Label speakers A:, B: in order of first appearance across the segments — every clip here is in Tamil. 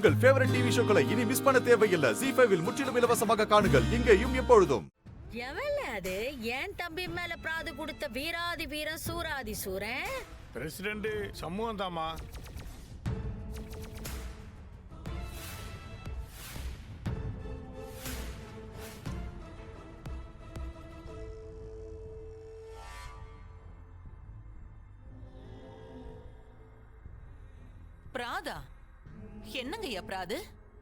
A: உங்கள் ஃபேவரட் டிவி ஷோக்களை இனி மிஸ் பண்ண தேவையில்லை. ZEE5 இல் முற்றிலும் இலவசமாக காணுங்கள். இங்கேயும் எப்பொழுதும்.
B: எவன்ல அது ஏன் தம்பி மேல பிராது கொடுத்த வீராதி வீரன் சூராதி சூரன்?
C: பிரசிடென்ட் சமூகம் தாமா.
D: பிராதா என்னங்கய்யா பிராது?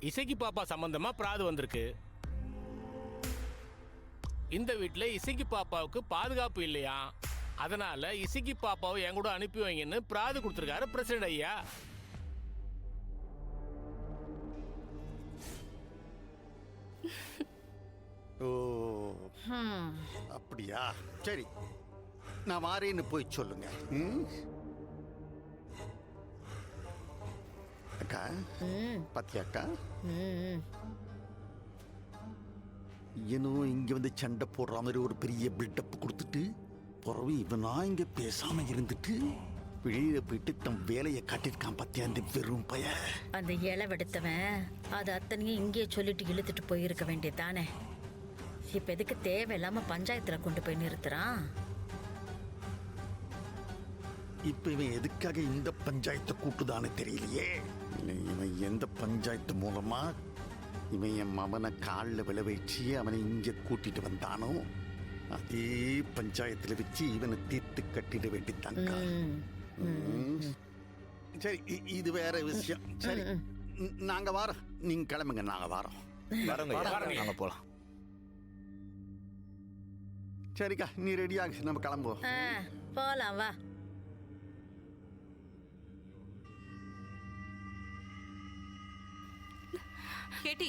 E: இசைக்கு பாப்பா சம்பந்தமா பிராது வந்திருக்கு. இந்த வீட்டுல இசைக்கு பாப்பாவுக்கு பாதுகாப்பு இல்லையா, அதனால இசைக்கு பாப்பாவை என் கூட அனுப்பி வைங்கன்னு பிராது கொடுத்திருக்காரு பிரசிடண்ட் ஐயா.
F: ஓ அப்படியா, சரி நான் மாறேன்னு போய் சொல்லுங்க. அக்கா பாத்தியா அக்கா, இன்னும் இங்க வந்து சண்டை போடுற மாதிரி ஒரு பெரிய பில்டப் கொடுத்துட்டு பிறகு இவனா இங்க பேசாம இருந்துட்டு வெளியில போயிட்டு தன் வேலையை காட்டிருக்கான். பாத்தியா அந்த வெறும் பய.
B: அந்த இளவெடுத்தவன் அது அத்தனையும் இங்கே சொல்லிட்டு இழுத்துட்டு போயிருக்க வேண்டியதானே. இப்ப எதுக்கு தேவையில்லாம பஞ்சாயத்துல கொண்டு போய் நிறுத்துறான்?
F: இப்ப இவன் எதுக்காக இந்த பஞ்சாயத்தை கூட்டுதானே தெரியலையே. இவன் எந்த பஞ்சாயத்து மூலமா இவன் என் மவனை காலில் விளை வச்சு அவனை இங்க கூட்டிட்டு வந்தானோ அதே பஞ்சாயத்துல வச்சு இவனை தீர்த்து கட்டிட வேண்டித்தாங்க. சரி இது வேற விஷயம். சரி நாங்க வாரோம், நீங்க கிளம்புங்க, நாங்க வாரோம்.
E: நாங்க போலாம்.
F: சரிக்கா நீ ரெடியாக, நம்ம கிளம்புவோம்.
B: போலாம் வா.
D: கேட்டி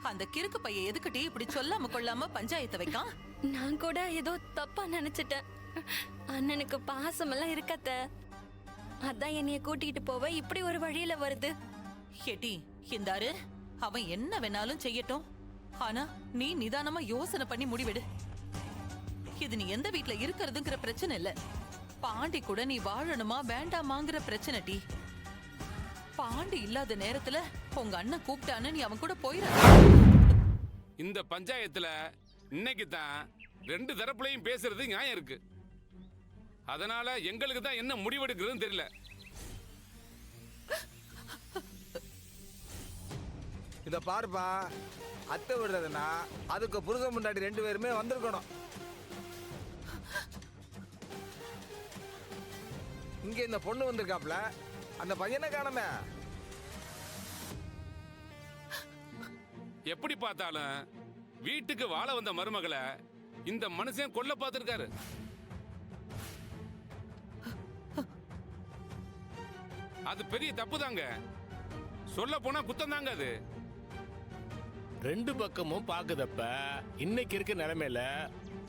D: அந்த கிறுக்கு பைய எதுக்கிட்டே இப்படி சொல்லாம கொள்ளாம பஞ்சாயத்தை வைக்கான்?
G: நான் கூட ஏதோ தப்பா நினைச்சிட்டேன். அண்ணனுக்கு பாசமெல்லாம் இருக்கத்த, அதான் என்னைய கூட்டிட்டு போவ இப்படி ஒரு வழியில வருது.
D: கேட்டி இந்தாரு, அவன் என்ன வேணாலும் செய்யட்டும், ஆனா நீ நிதானமா யோசனை பண்ணி முடிவெடு. இது நீ எந்த வீட்டுல இருக்கிறதுங்கிற பிரச்சனை இல்ல, பாண்டி கூட நீ வாழணுமா வேண்டாமாங்கிற பிரச்சனை. டி பாண்டி இல்லாத நேரத்துல உங்க அண்ணன் கூப்பிட்டான்னு நீ அவன் கூட போயிட.
H: இந்த பஞ்சாயத்துல இன்னைக்கு தான் ரெண்டு தரப்புலையும் பேசுறது நியாயம் இருக்கு. அதனால எங்களுக்கு தான் என்ன முடிவெடுக்கிறதுன்னு தெரியல.
I: இத பாருப்பா, அத்தை விடுறதுன்னா அதுக்கு புருஷன் முன்னாடி ரெண்டு பேருமே வந்திருக்கணும். இங்க இந்த பொண்ணு வந்திருக்காப்ல, அந்த பையனை காணமே.
H: எப்படி பார்த்தாலும் வீட்டுக்கு வாழ வந்த மருமகளை இந்த மனுஷன் கொல்ல பார்த்திருக்காரு. அது பெரிய தப்பு தாங்க, சொல்ல போனா குத்தம் தாங்க அது.
E: ரெண்டு பக்கமும் பாக்குதப்ப இன்னைக்கு இருக்க நிலைமையில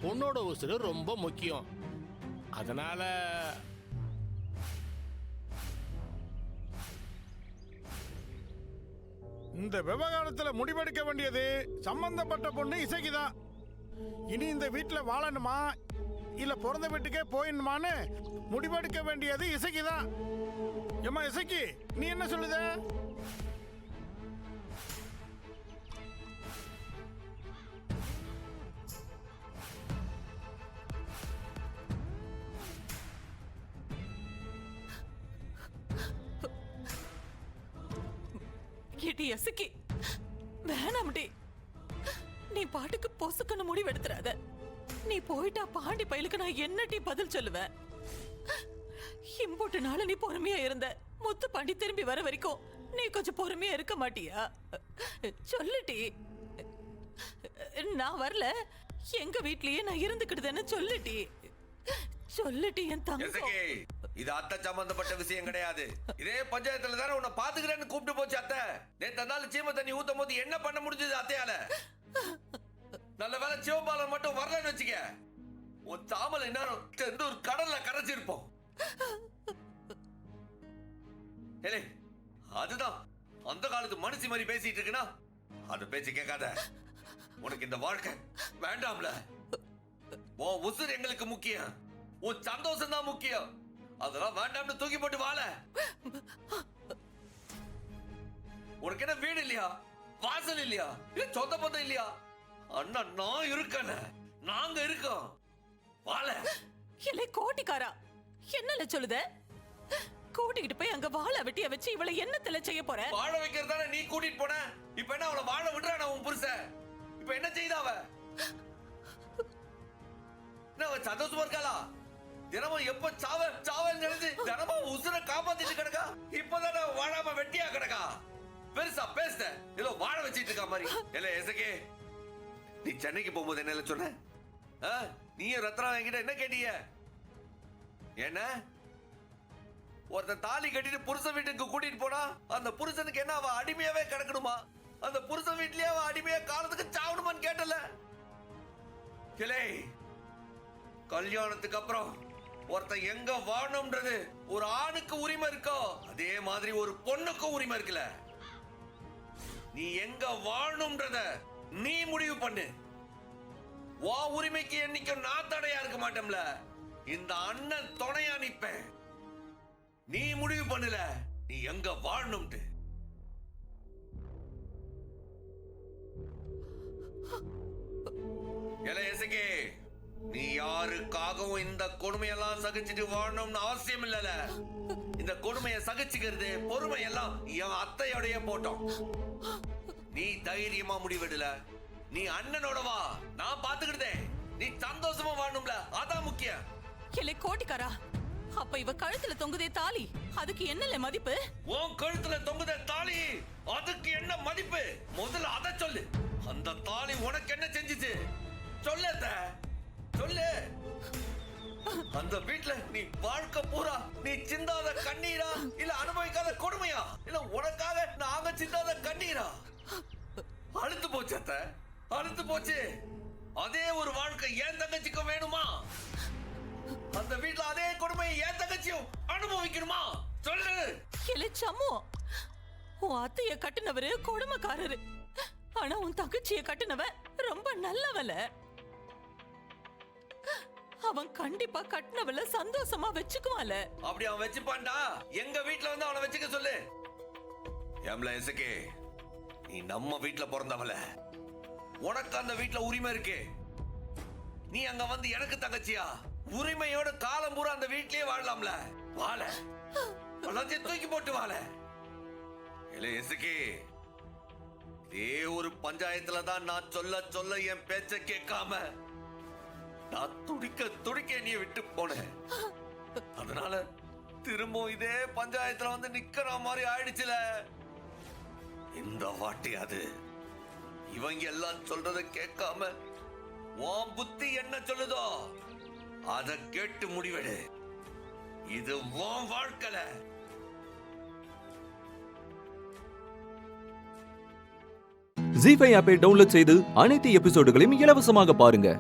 E: பொண்ணோட உசுறு ரொம்ப முக்கியம். அதனால
C: இந்த விவகாரத்துல முடிவெடுக்க வேண்டியது சம்பந்தப்பட்ட பொண்ணு இசைக்குதான். இனி இந்த வீட்டுல வாழணுமா இல்ல பிறந்த வீட்டுக்கே போயிடணுமான்னு முடிவெடுக்க வேண்டியது இசைக்குதான். ஏமா இசைக்கு, நீ என்ன சொல்லுத?
D: கேட்டி எசுக்கி வேணாம்டி, நீ பாட்டுக்கு பொசுக்கன்னு முடிவெடுத்துறாத. நீ போயிட்டா பாண்டி பயலுக்கு நான் என்னடி பதில் சொல்லுவேன்? இம்போட்டு நாள நீ பொறுமையா இருந்த, முத்து பாண்டி திரும்பி வர வரைக்கும் நீ கொஞ்சம் பொறுமையா இருக்க மாட்டியா? சொல்லுடி. நான் வரல, எங்க வீட்லயே நான் இருந்துக்கிட்டுதானே. சொல்லுடி சொல்லுடி என் தங்கம்.
J: இது அத்தை சம்பந்தப்பட்ட விஷயம் கிடையாது. இதே பஞ்சாயத்துல தானே உன்னை பாத்துக்கிறேன்னு கூப்பிட்டு போச்சு அத்தை. நேத்து நாள் சீம தண்ணி ஊத்தும் போது என்ன பண்ண முடிஞ்சது அத்தையால? நல்ல வேலை சிவபாலன் மட்டும் வரலன்னு வச்சுக்க, உன் தாமலை நேரம் ஒரு கடல்ல கரைச்சிருப்போம். அதுதான் அந்த காலத்து மனுஷி மாதிரி பேசிட்டு இருக்குன்னா அது பேச்சு கேட்காத. உனக்கு இந்த வாழ்க்கை வேண்டாம்ல. உன் உசுர் எங்களுக்கு முக்கியம், உன் சந்தோஷம் தான் முக்கியம். அதெல்லாம் வேண்டாம்னு தூக்கி போட்டு வாழ. உனக்கு என்ன வீடு இல்லையா, வாசல் இல்லையா, இல்ல சொந்த பந்தம் இல்லையா? அண்ணா நான் இருக்கேன், நாங்க இருக்கோம். வாழ
D: இல்லை கோட்டிக்காரா, என்னல சொல்லுத? கூட்டிக்கிட்டு போய் அங்க வாழ வெட்டிய வச்சு இவளை என்னத்துல செய்ய போற?
J: வாழ வைக்கிறதானே நீ கூட்டிட்டு போன. இப்ப என்ன அவளை வாழ விடுறான உன் புருஷன்? இப்ப என்ன செய்தா அவ? என்ன அவ சந்தோஷமா இருக்காளா? தினமும் எப்ப சாவல் நினைச்சு தினமும் உசுர காப்பாத்திட்டு கிடக்கா. இப்பதானே வாழாம வெட்டியா கிடக்கா. பெருசா பேச ஏதோ வாழ வச்சிட்டு இருக்கா மாதிரி. இல்ல எசகே, நீ சென்னைக்கு போகும்போது என்ன சொன்ன? நீயும் ரத்னா என்கிட்ட என்ன கேட்டீங்க? என்ன ஒருத்தன் தாலி கட்டிட்டு புருஷன் வீட்டுக்கு கூட்டிட்டு போனா அந்த புருஷனுக்கு என்ன அவ அடிமையாவே கிடக்கணுமா? அந்த புருஷன் வீட்லயே அவ அடிமையா காலத்துக்கு சாவணுமான்னு கேட்டல. கிளே, கல்யாணத்துக்கு அப்புறம் ஒருத்தன் எங்க வாழணும்ன்றது ஒரு ஆணுக்கு உரிமை இருக்கோ அதே மாதிரி ஒரு பொண்ணுக்கு உரிமை இருக்குல்ல. நீ எங்க வாழணும்ன்றத நீ முடிவு பண்ணு. வா உரிமைக்கு என்னைக்கும் நான் தடையா இருக்க மாட்டேன்ல. இந்த அண்ணன் துணையா நிப்பேன். நீ முடிவு பண்ணல நீ எங்க வாழணும்ட்டு. எசகே, நீ யாருக்காகவும் இந்த கொடுமையெல்லாம் சகிச்சுட்டு வாழணும்னு அவசியம் இல்லல. இந்த கொடுமையை சகிச்சுக்கிறது பொறுமை எல்லாம் என் அத்தையோடைய போட்டோம். நீ தைரியமா முடிவெடுல. நீ அண்ணனோட வா, நான் பாத்துக்கிட்டேன். நீ சந்தோஷமா வாழணும்ல, அதான் முக்கியம்.
D: இல்லை கோட்டிக்காரா, அப்ப இவ கழுத்துல தொங்குதே தாலி, அதுக்கு என்னல மதிப்பு?
J: உன் கழுத்துல தொங்குதே தாலி, அதுக்கு என்ன மதிப்பு? முதல்ல அத சொல்லு. அந்த தாலி உனக்கு என்ன செஞ்சுச்சு சொல்லு, சொல்லு. அந்த வீட்ல நீ வாழ்க்கை பூரா நீ சிந்தாத கண்ணீரா, இல்ல அனுபவிக்காத கொடுமையா, இல்ல உனக்காக நாங்க சிந்தாத கண்ணீரா? அழுத்து போச்சு அத்தை, அழுத்து போச்சு. அதே ஒரு வாழ்க்கை ஏன் தங்கச்சிக்கும் வேணுமா? அந்த வீட்ல அதே கொடுமையை ஏன் தங்கச்சியும் அனுபவிக்கணுமா? சொல்லு.
D: இல்லை சம்மு, உன் அத்தைய கட்டுனவரு கொடுமைக்காரரு, ஆனா உன் தங்கச்சிய கட்டுனவ ரொம்ப நல்லவல. அவன் கண்டிப்பா கட்டுனவள சந்தோஷமா வச்சுக்குவான்ல.
J: அப்படி அவன் வச்சுப்பான்டா. எங்க வீட்ல வந்து அவனை வச்சுக்க சொல்லு. ஏம்ல எசகே, நீ நம்ம வீட்ல பிறந்தவள, உனக்கு அந்த வீட்ல உரிமை இருக்கு. நீ அங்க வந்து எனக்கு தங்கச்சியா? உரிமையோட காலம் பூரா அந்த வீட்லயே வாழலாம்ல. வாழ எல்லாத்தையும் தூக்கி போட்டு வாழ. இல்ல எசகே, இதே ஒரு பஞ்சாயத்துல தான் நான் சொல்ல சொல்ல என் பேச்ச கேட்காம நான் துடிக்க நீ விட்டு போனேன். அதனால திரும்பவும் இதே பஞ்சாயத்துல வந்து நிக்கிற மாதிரி ஆயிடுச்சுல. இந்த வாட்டி அது இவங்க எல்லாம் சொல்றத கேட்காம உன் புத்தி என்ன சொல்லுதோ அத கேட்டு முடிவெடு. இது உன் வாழ்க்கல.
K: ஜீ5 ஆப்பை டவுன்லோட் செய்து அனைத்து எபிசோடுகளையும் இலவசமாக பாருங்க.